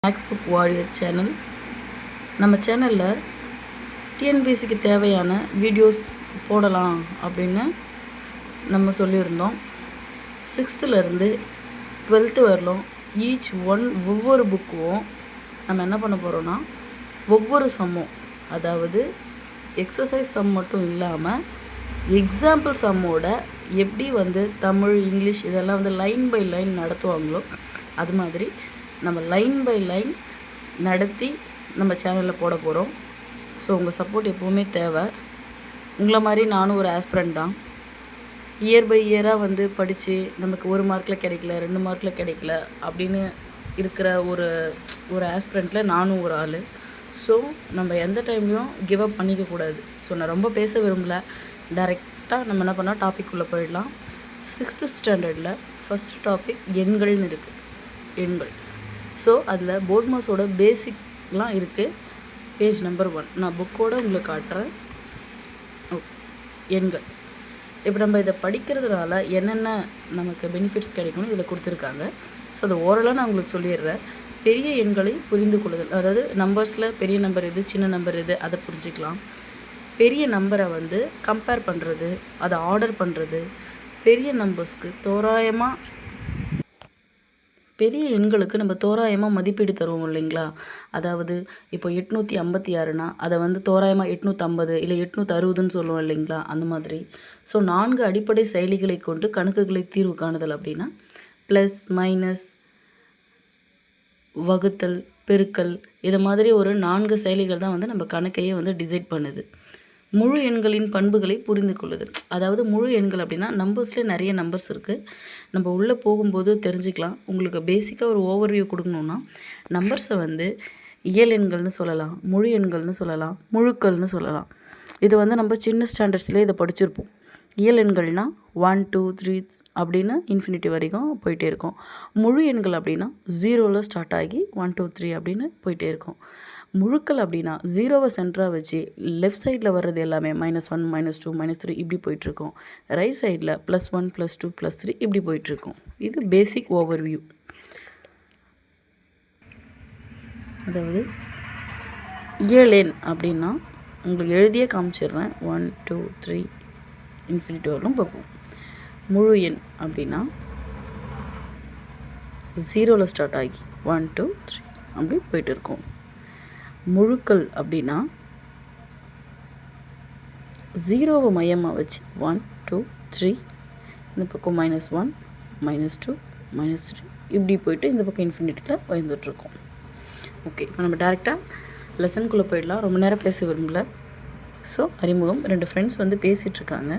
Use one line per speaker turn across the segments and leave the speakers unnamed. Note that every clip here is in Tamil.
Maths book warrior channel. நம்ம சேனலில் டிஎன்பிஎஸ்சிக்கு தேவையான வீடியோஸ் போடலாம் அப்படின்னு நம்ம சொல்லியிருந்தோம். 6th to 12th வரலும் ஒவ்வொரு புக்கும் நம்ம என்ன பண்ண போகிறோன்னா, ஒவ்வொரு சம்மும், அதாவது எக்ஸசைஸ் சம் மட்டும் இல்லாமல் எக்ஸாம்பிள் சம்மோட எப்படி தமிழ், இங்கிலீஷ் இதெல்லாம் லைன் பை லைன் நடத்துவாங்களோ அது மாதிரி நம்ம லைன் பை லைன் நடத்தி நம்ம சேனலில் போட போகிறோம். ஸோ உங்கள் சப்போர்ட் எப்போவுமே தேவை. உங்களை மாதிரி நானும் ஒரு ஆஸ்பிரண்ட் தான். இயர் பை இயராக படித்து நமக்கு 1 மார்க்கில் கிடைக்கல, 2 மார்க்கில் கிடைக்கல அப்படின்னு இருக்கிற ஒரு ஆஸ்பிரண்ட்டில் நானும் ஒரு ஆள். ஸோ நம்ம எந்த டைம்லையும் கிவ் அப் பண்ணிக்கக்கூடாது. ஸோ நான் ரொம்ப பேச விரும்பல, டைரெக்டாக நம்ம என்ன பண்ணால் டாபிக்குள்ளே போயிடலாம். 6th ஸ்டாண்டர்டில் ஃபஸ்ட்டு டாபிக் எண்கள்னு இருக்குது. எண்கள். ஸோ அதில் போர்ட் மாஸோட பேசிக்லாம் இருக்குது. பேஜ் நம்பர் 1 நான் புக்கோடு உங்களுக்கு காட்டுறேன். எண்கள். இப்போ நம்ம இதை படிக்கிறதுனால என்னென்ன நமக்கு பெனிஃபிட்ஸ் கிடைக்கும்னு இதில் கொடுத்துருக்காங்க. ஸோ அதை ஓரளவு நான் உங்களுக்கு சொல்லிடுறேன். பெரிய எண்களை புரிந்து கொள்ளுதல், அதாவது நம்பர்ஸில் பெரிய நம்பர் எது, சின்ன நம்பர் எது, அதை புரிஞ்சிக்கலாம். பெரிய நம்பரை கம்பேர் பண்ணுறது, அதை ஆர்டர் பண்ணுறது, பெரிய நம்பர்ஸ்க்கு பெரிய எண்களுக்கு நம்ம தோராயமாக மதிப்பீடு தருவோம் இல்லைங்களா? அதாவது இப்போ 856னா அதை தோராயமாக 850 இல்லை 860ன்னு சொல்லுவோம் இல்லைங்களா? அந்த மாதிரி. ஸோ 4 அடிப்படை செயலிகளை கொண்டு கணக்குகளை தீர்வு காணுதல் அப்படின்னா ப்ளஸ், மைனஸ், வகுத்தல், பெருக்கல், இது மாதிரி ஒரு 4 செயலிகள் தான் நம்ம கணக்கையே டிசைட் பண்ணுது. முழு எண்களின் பண்புகளை புரிந்து கொள்ளுது. அதாவது முழு எண்கள் அப்படின்னா நம்பர்ஸ்லேயே நிறைய நம்பர்ஸ் இருக்குது. நம்ம உள்ளே போகும்போது தெரிஞ்சுக்கலாம். உங்களுக்கு பேசிக்காக ஒரு ஓவர்வியூ கொடுக்கணுன்னா, நம்பர்ஸை இயல் எண்கள்னு சொல்லலாம், முழு எண்கள்னு சொல்லலாம், முழுக்கள்னு சொல்லலாம். இது நம்ம சின்ன ஸ்டாண்டர்ட்ஸ்லேயே இதை படிச்சிருப்போம். இயல் எண்கள்னால் 1 2 3 அப்படின்னு இன்ஃபினிட்டி வரைக்கும் போயிட்டே இருக்கும். முழு எண்கள் அப்படின்னா 0ல் ஸ்டார்ட் ஆகி 1 2 3 அப்படின்னு போயிட்டே இருக்கும். முழுக்கள் அப்படின்னா 0வை சென்டராக வச்சு லெஃப்ட் சைடில் வர்றது எல்லாமே -1 -2 -3 இப்படி போயிட்டுருக்கும். ரைட் சைடில் +1 +2 +3 இப்படி போயிட்டுருக்கும். இது பேசிக் ஓவர்வியூ. அதாவது இயல் எண் அப்படின்னா உங்களுக்கு எழுதியே காமிச்சிடுறேன். 1 2 3 இன்ஃபினிட்டி வரலும் பார்ப்போம். முழு எண் அப்படின்னா 0ல் ஸ்டார்ட் ஆகி 1 2 3 அப்படி போயிட்டு இருக்கும். முழுக்கள் அப்படின்னா 0வை மையமாக வச்சு 1 2 3 இந்த பக்கம் -1 -2 -3 இப்படி போயிட்டு இந்த பக்கம் இன்ஃபினிட்டியில் வந்துட்டுருக்கோம். ஓகே, இப்போ நம்ம டேரெக்டாக லெசனுக்குள்ளே போயிடலாம். ரொம்ப நேரம் பேச விரும்பல. ஸோ அறிமுகம். 2 ஃப்ரெண்ட்ஸ் பேசிகிட்ருக்காங்க.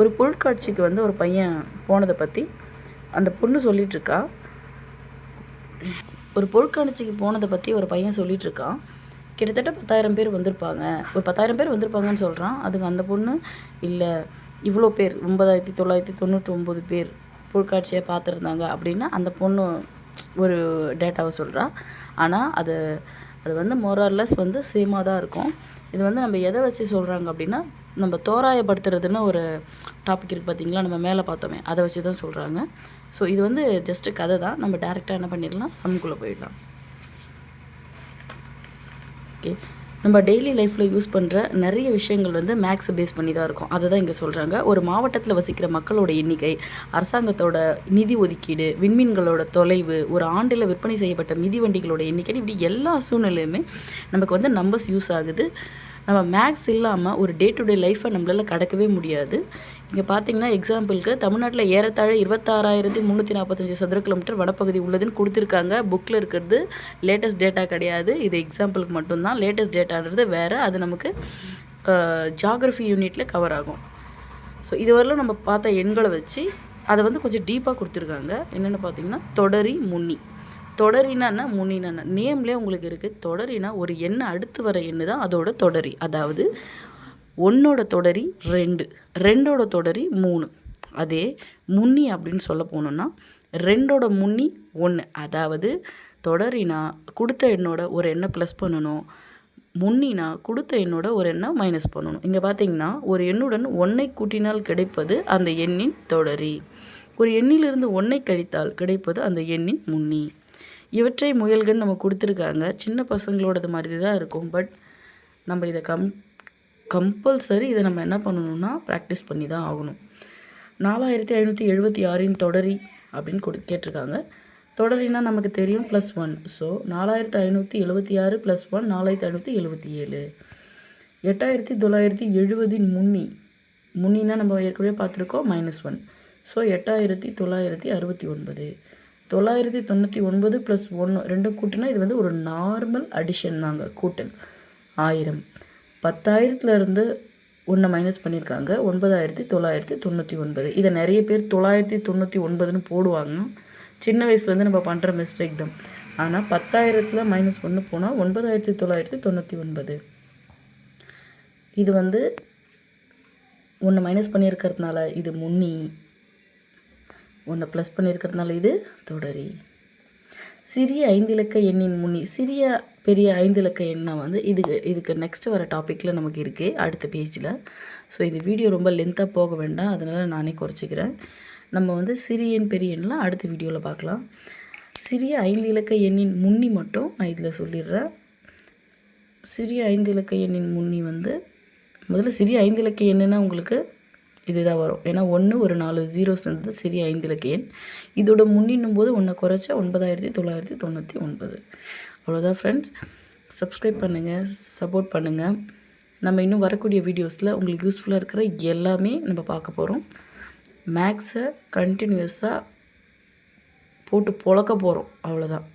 ஒரு பொருட்காட்சிக்கு ஒரு பையன் போனதை பற்றி அந்த பொண்ணு சொல்லிகிட்ருக்கா. ஒரு பொருட்காட்சிக்கு போனதை பற்றி ஒரு பையன் சொல்லிகிட்ருக்கான். கிட்டத்தட்ட 10,000 பேர் வந்திருப்பாங்க, ஒரு 10,000 பேர் வந்திருப்பாங்கன்னு சொல்கிறான். அதுக்கு அந்த பொண்ணு இல்லை இவ்வளோ பேர் 9,999 பேர் பொருட்காட்சியை பார்த்துருந்தாங்க அப்படின்னா அந்த பொண்ணு ஒரு டேட்டாவை சொல்கிறா. ஆனால் அது மோரார்லெஸ் சேமாக தான் இருக்கும். இது நம்ம எதை வச்சு சொல்கிறாங்க அப்படின்னா, நம்ம தோராயப்படுத்துறதுன்னு ஒரு டாபிக் இருக்குது பார்த்தீங்களா, நம்ம மேலே பார்த்தோமே, அதை வச்சு தான் சொல்கிறாங்க. ஸோ இது ஜஸ்ட்டு கதை தான். நம்ம டேரெக்டாக என்ன பண்ணிடலாம், சம்குள்ளே போயிடலாம். ஓகே, நம்ம டெய்லி லைஃப்பில் யூஸ் பண்ணுற நிறைய விஷயங்கள் மேக்ஸை பேஸ் பண்ணி தான் இருக்கும். அதை தான் இங்கே சொல்கிறாங்க. ஒரு மாவட்டத்தில் வசிக்கிற மக்களோட எண்ணிக்கை, அரசாங்கத்தோட நிதி ஒதுக்கீடு, விண்மீன்களோட தொலைவு, ஒரு ஆண்டில் விற்பனை செய்யப்பட்ட மிதிவண்டிகளோட எண்ணிக்கை, இப்படி எல்லா சூழ்நிலையுமே நமக்கு நம்பர்ஸ் யூஸ் ஆகுது. நம்ம மேக்ஸ் இல்லாமல் ஒரு டே டு டே லைஃப்பை நம்மளால் கடக்கவே முடியாது. இங்கே பார்த்திங்கன்னா எக்ஸாம்பிளுக்கு தமிழ்நாட்டில் ஏறத்தாழ 26,345 சதுர கிலோமீட்டர் வனப்பகுதி உள்ளதுன்னு கொடுத்துருக்காங்க. புக்கில் இருக்கிறது லேட்டஸ்ட் டேட்டா கிடையாது. இது எக்ஸாம்பிளுக்கு மட்டும்தான். லேட்டஸ்ட் டேட்டான்றது வேறு. அது நமக்கு ஜியாகிரஃபி யூனிட்டில் கவர் ஆகும். ஸோ இதுவரையிலும் நம்ம பார்த்த எண்களை வச்சு அதை கொஞ்சம் டீப்பாக கொடுத்துருக்காங்க. என்னென்னு பார்த்திங்கன்னா தொடரி, முன்னி. தொடரினா முன்னினா நேம்லேயே உங்களுக்கு இருக்குது. தொடரினா ஒரு எண்ணை அடுத்து வர எண்ணு தான் அதோட தொடரி. அதாவது 1ஓட தொடரி 2, 2ஓட தொடரி 3. அதே முன்னி அப்படின்னு சொல்ல போனோம்னா 2ஓட முன்னி 1. அதாவது தொடரினா கொடுத்த எண்ணோட ஒரு எண்ணை ப்ளஸ் பண்ணணும், முன்னினா கொடுத்த எண்ணோட ஒரு எண்ணை மைனஸ் பண்ணணும். இங்கே பார்த்தீங்கன்னா ஒரு எண்ணுடன் 1ஐ கூட்டினால் கிடைப்பது அந்த எண்ணின் தொடரி. ஒரு எண்ணிலிருந்து 1ஐ கழித்தால் கிடைப்பது அந்த எண்ணின் முன்னி. இவற்றை முயல்கன்னு நம்ம கொடுத்துருக்காங்க. சின்ன பசங்களோடது மாதிரி தான் இருக்கும். பட் நம்ம இதை கம்பல்சரி இதை நம்ம என்ன பண்ணணும்னா ப்ராக்டிஸ் பண்ணி தான் ஆகணும். 4576 தொடரி அப்படின்னு கேட்டிருக்காங்க. தொடரினா நமக்கு தெரியும் +1. ஸோ 4576 + 1 4577. 8970 முன்னினா நம்ம ஏற்கனவே பார்த்துருக்கோம் -1. ஸோ 8969. 999 + 1 ரெண்டும் கூட்டினா இது வந்து ஒரு நார்மல் அடிஷன் தாங்க, கூட்டல். 1000. 10,000லேருந்து 1 மைனஸ் பண்ணியிருக்காங்க. 9999. இதை நிறைய பேர் 999ன்னு போடுவாங்க. சின்ன வயசுலேருந்து நம்ம பண்ணுற மிஸ்டேக் தான். ஆனால் 10,000ல் -1 போனால் 9999. இது வந்து 1 மைனஸ் பண்ணியிருக்கிறதுனால இது முன்னி, 1 ப்ளஸ் பண்ணியிருக்கிறதுனால இது தொடரி. சிறிய 5 இலக்க எண்ணின் முன்னி. சிறிய பெரிய 5 இலக்க எண்ணை வந்து இதுக்கு நெக்ஸ்ட்டு வர டாப்பிக்கில் நமக்கு இருக்குது அடுத்த பேஜில். ஸோ இது வீடியோ ரொம்ப லென்த்தாக போக வேண்டாம், அதனால் நானே குறைச்சிக்கிறேன். நம்ம வந்து சிறிய எண் பெரிய எண்ணெலாம் அடுத்த வீடியோவில் பார்க்கலாம். சிறிய 5 இலக்க எண்ணின் முன்னி மட்டும் நான் இதில் சொல்லிடுறேன். சிறிய 5 இலக்க எண்ணின் முன்னி வந்து முதல்ல சிறிய 5 இலக்க எண்ணுன்னா உங்களுக்கு இதுதான் வரும். ஏன்னா 1 ஒரு 4 0 சேர்ந்தது சிறிய 5 இலக்க எண். இதோட முன்னின்னும் போது 1 குறைச்சா 9999. அவ்வளோதான் ஃப்ரெண்ட்ஸ். சப்ஸ்கிரைப் பண்ணுங்கள், சப்போர்ட் பண்ணுங்கள். நம்ம இன்னும் வரக்கூடிய வீடியோஸில் உங்களுக்கு யூஸ்ஃபுல்லாக இருக்கிற எல்லாமே நம்ம பார்க்க போகிறோம். மேக்ஸை கண்டினியூஸாக போட்டு பொழக்க போகிறோம். அவ்வளோதான்.